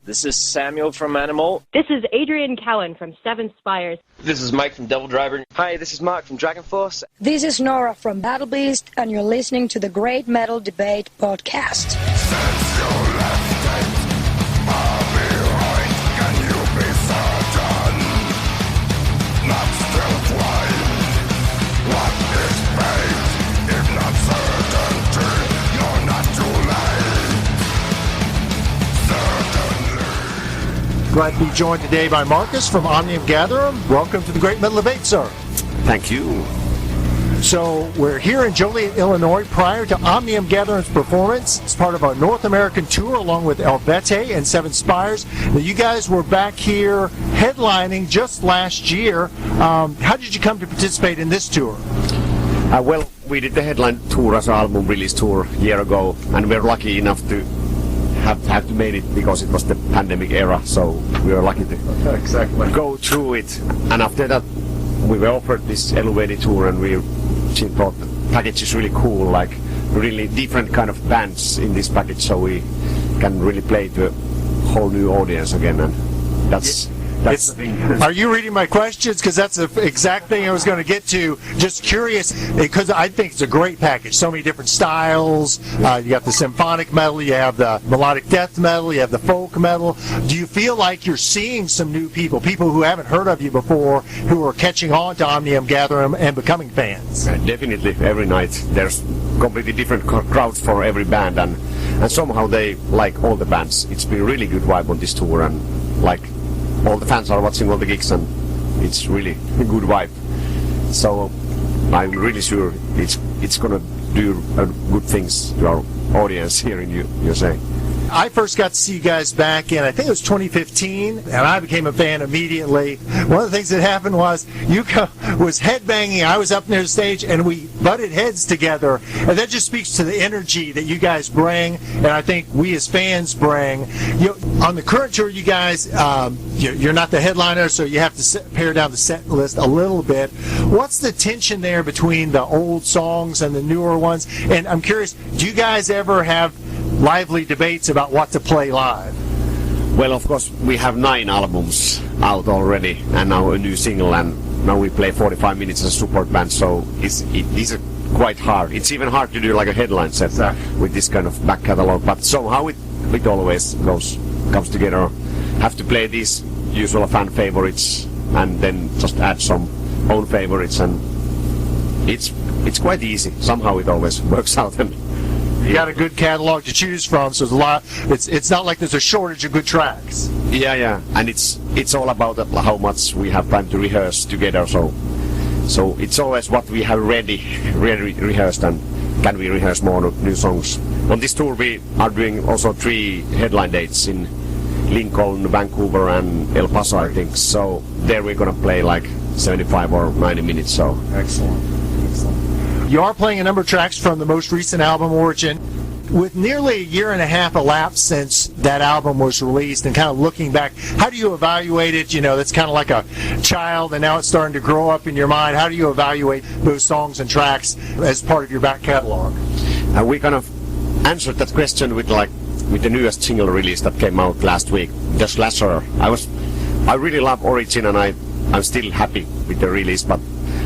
This is Samuel from Animal. This is Adrian Cowan from Seven Spires. This is Mike from Devil Driver. Hi, this is Mark from Dragon Force. This is Nora from Battle Beast, and you're listening to the Great Metal Debate Podcast. Glad to be joined today by Markus from Omnium Gatherum. Welcome to the Great Metal Debate, sir. Thank you. So we're here in Joliet, Illinois, prior to Omnium Gatherum's performance. It's part of our North American tour along with Eluveitie and Seven Spires. Now, you guys were back here headlining just last year. How did you come to participate in this tour? Well, we did the headline tour as an album release tour a year ago, and we're lucky enough to have to made it because it was the pandemic era, so we were lucky to go through it. And after that, we were offered this Eluveitie tour, and we thought the package is really cool, like really different kind of bands in this package, so we can really play to a whole new audience again, and that's the thing. Are you reading my questions? Because that's the exact thing I was going to get to. Just curious, because I think it's a great package. So many different styles. You got the symphonic metal, you have the melodic death metal, you have the folk metal. Do you feel like you're seeing some new people who haven't heard of you before, who are catching on to Omnium Gatherum and becoming fans? Definitely, every night there's completely different crowds for every band, and somehow they like all the bands. It's been really good vibe on this tour, and like all the fans are watching all the gigs, and it's really a good vibe. So I'm really sure it's gonna do good things to our audience here in USA. I first got to see you guys back in, I think it was 2015, and I became a fan immediately. One of the things that happened was you was headbanging, I was up near the stage, and we butted heads together, and that just speaks to the energy that you guys bring, and I think we as fans bring. On the current tour, you guys, you're not the headliner, so you have to pare down the set list a little bit. What's the tension there between the old songs and the newer ones? And I'm curious, do you guys ever have lively debates about what to play live? Well, of course, we have 9 albums out already, and now a new single, and now we play 45 minutes as a support band, so it is quite hard. It's even hard to do like a headline set with this kind of back catalog, but somehow it always comes together. Have to play these usual fan favorites and then just add some own favorites, and it's quite easy. Somehow it always works out. And you got a good catalog to choose from, so there's a lot. It's not like there's a shortage of good tracks. Yeah, and it's all about how much we have time to rehearse together. So it's always what we have ready rehearsed, and can we rehearse more new songs. On this tour we are doing also 3 headline dates in Lincoln, Vancouver, and El Paso, I think. So there we're gonna play like 75 or 90 minutes. So excellent. You are playing a number of tracks from the most recent album, Origin. With nearly a year and a half elapsed since that album was released, and kind of looking back, how do you evaluate it? You know, that's kind of like a child, and now it's starting to grow up in your mind. How do you evaluate those songs and tracks as part of your back catalog? We kind of answered that question with the newest single release that came out last week, The Slasher. I really love Origin, and I'm still happy with the release, but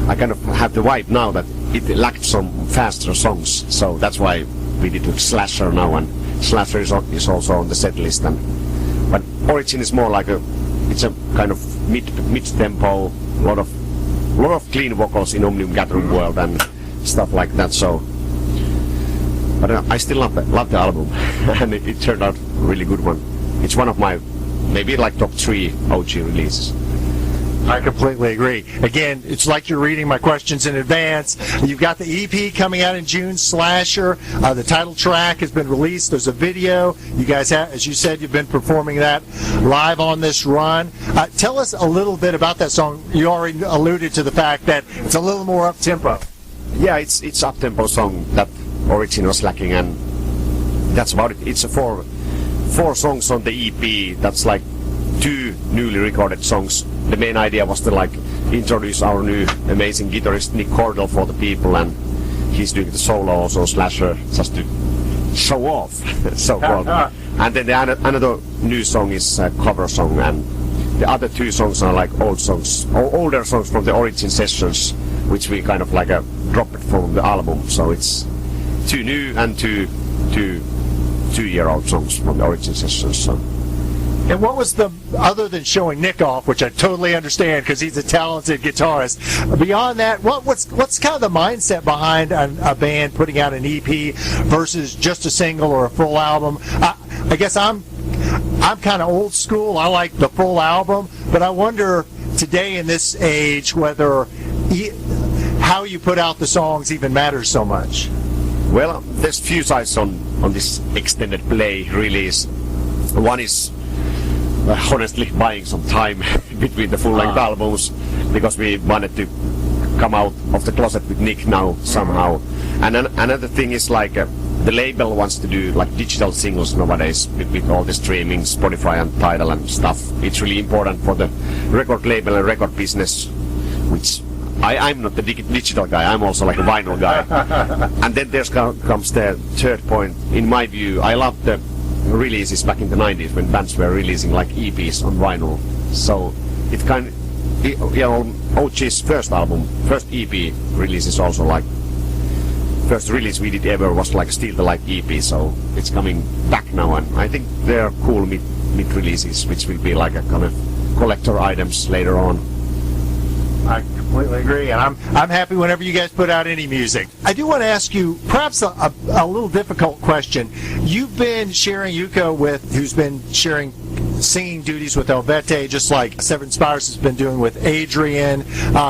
I kind of have the vibe now that it lacked some faster songs, so that's why we did Slasher now, and Slasher is also on the set list. But Origin is more like it's a kind of mid-tempo, lot of clean vocals in Omnium Gatherum world and stuff like that. So, but I still love the album, and it turned out a really good one. It's one of my maybe like top 3 OG releases. I completely agree. Again, it's like you're reading my questions in advance. You've got the EP coming out in June, Slasher. The title track has been released. There's a video. You guys have, as you said, you've been performing that live on this run. Tell us a little bit about that song. You already alluded to the fact that it's a little more up-tempo. Yeah, it's up-tempo song that Origin was lacking, and that's about it. It's a four songs on the EP. That's like 2 newly recorded songs. The main idea was to like introduce our new amazing guitarist Nick Cordell for the people, and he's doing the solo also, Slasher, just to show off, so-called. And then another new song is a cover song, and the other two songs are like old songs, or older songs from the origin sessions, which we kind of like dropped from the album. So it's two new and two 2-year-old songs from the origin sessions. So. And what was the, other than showing Nick off, which I totally understand because he's a talented guitarist, beyond that, what's kind of the mindset behind a band putting out an EP versus just a single or a full album? I guess I'm kind of old school. I like the full album, but I wonder today in this age whether how you put out the songs even matters so much. Well, there's few sides on this extended play release. One is honestly buying some time between the full-length albums, because we wanted to come out of the closet with Nick now somehow. And another thing is like the label wants to do like digital singles nowadays with all the streaming, Spotify and Tidal and stuff. It's really important for the record label and record business, which I'm not the digital guy, I'm also like a vinyl guy. And then there comes the third point. In my view, I love the releases back in the 90s when bands were releasing like EPs on vinyl. So it OG's first album, first EP release is also like, first release we did ever was like Steal the Light EP, so it's coming back now, and I think they're cool mid releases, which will be like a kind of collector items later on. I completely agree, and I'm happy whenever you guys put out any music. I do want to ask you perhaps a little difficult question. You've been sharing Yuko who's been sharing singing duties with Eluveitie, just like Seven Spires has been doing with Adrian,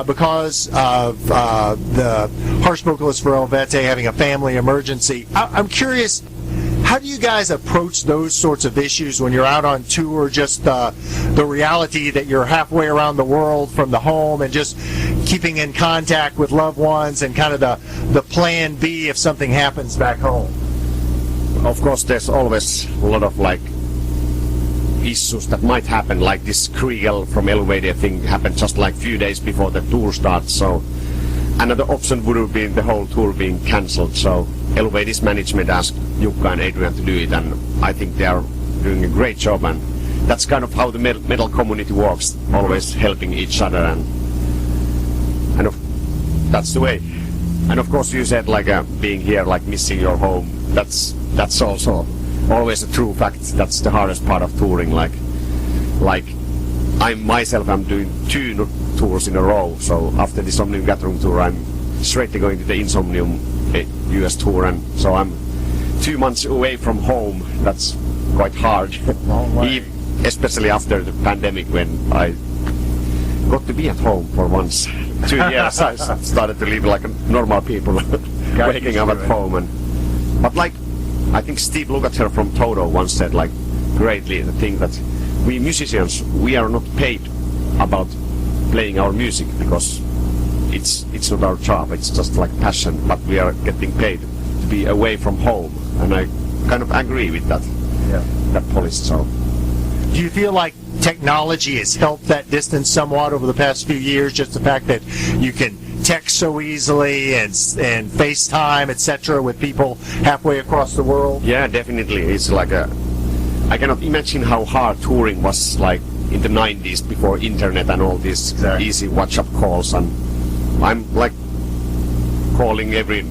because of the harsh vocalist for Eluveitie having a family emergency. I'm curious, how do you guys approach those sorts of issues when you're out on tour, just the reality that you're halfway around the world from the home and just keeping in contact with loved ones and kind of the plan B if something happens back home? Of course, there's always a lot of like issues that might happen, like this Kriegel from Eluveitie thing happened just like few days before the tour starts, so another option would have been the whole tour being cancelled. So Eluveitie's management asked Jukka and Adrian to do it, and I think they are doing a great job, and that's kind of how the metal community works, always helping each other, and that's the way. And of course you said like being here, like missing your home, that's also always a true fact. That's the hardest part of touring. Like I'm doing 2 tours in a row. So after this Omnium Gatherum tour, I'm straight going to the Insomnium US tour, and so I'm 2 months away from home. That's quite hard, especially after the pandemic when I got to be at home for once. 2 years I started to live like a normal people, waking up at home. But like, I think Steve Lukather from Toto once said like greatly the thing that we musicians, we are not paid about playing our music because it's not our job, it's just like passion, but we are getting paid to be away from home, and I kind of agree with that policy. So do you feel like technology has helped that distance somewhat over the past few years, just the fact that you can text so easily and FaceTime, etc., with people halfway across the world? Yeah, definitely. It's like I cannot imagine how hard touring was like in the 90s before internet and all these easy WhatsApp calls, and I'm like calling every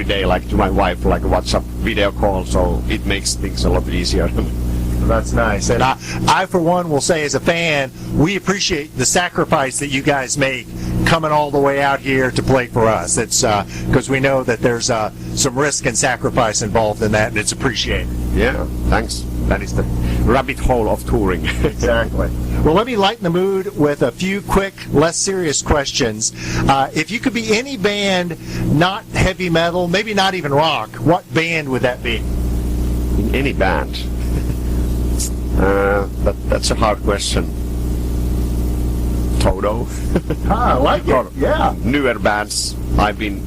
day like to my wife, like a WhatsApp video call, so it makes things a lot easier. That's nice. And I, for one, will say as a fan, we appreciate the sacrifice that you guys make coming all the way out here to play for us. It's because we know that there's some risk and sacrifice involved in that, and it's appreciated. Yeah, thanks. That is the rabbit hole of touring. Exactly. Well, let me lighten the mood with a few quick, less serious questions. If you could be any band, not heavy metal, maybe not even rock, what band would that be? In any band? That's a hard question. Toto. I like it. Yeah. Newer bands. I've been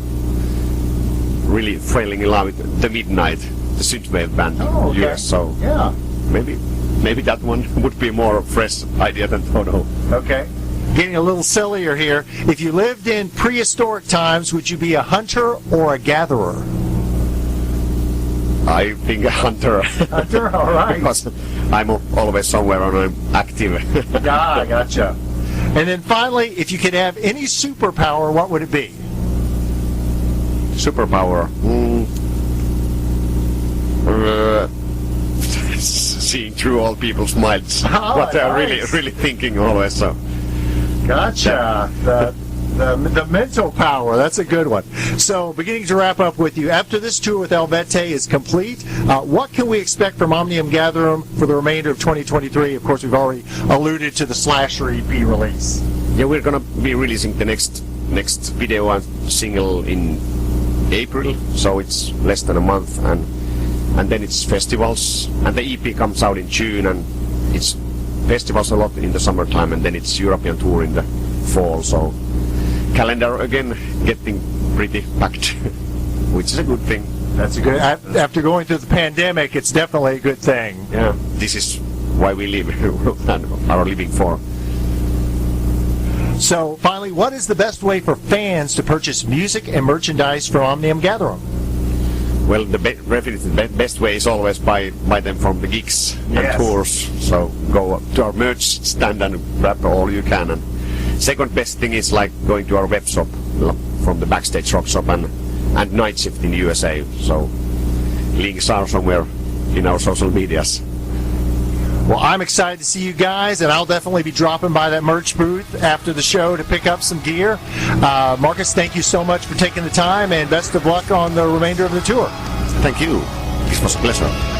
really falling in love with The Midnight, the synthwave band. Oh, okay. Yes, so yeah, maybe that one would be more a fresh idea than Toto. Okay. Getting a little sillier here. If you lived in prehistoric times, would you be a hunter or a gatherer? I think Hunter. Hunter, all right. Because I'm always somewhere and I'm active. Yeah, gotcha. And then finally, if you could have any superpower, what would it be? Superpower. Seeing through all people's minds. What they're really thinking always. So. Gotcha. The mental power, that's a good one. So, beginning to wrap up with you, after this tour with Eluveitie is complete, what can we expect from Omnium Gatherum for the remainder of 2023? Of course, we've already alluded to the Slasher EP release. Yeah, we're going to be releasing the next video and single in April, so it's less than a month, and then it's festivals, and the EP comes out in June, and it's festivals a lot in the summertime, and then it's European tour in the fall, so calendar again getting pretty packed, which is a good thing. That's a good. After going through the pandemic, it's definitely a good thing. Yeah, this is why we live and are living for. So, finally, what is the best way for fans to purchase music and merchandise from Omnium Gatherum? Well, the best way is always buy them from the gigs and tours. So go to our merch stand and grab all you can. And second best thing is like going to our web shop from the Backstage Rock Shop and Night Shift in the USA. So links are somewhere in our social medias. Well, I'm excited to see you guys, and I'll definitely be dropping by that merch booth after the show to pick up some gear. Markus, thank you so much for taking the time, and best of luck on the remainder of the tour. Thank you. This was a pleasure.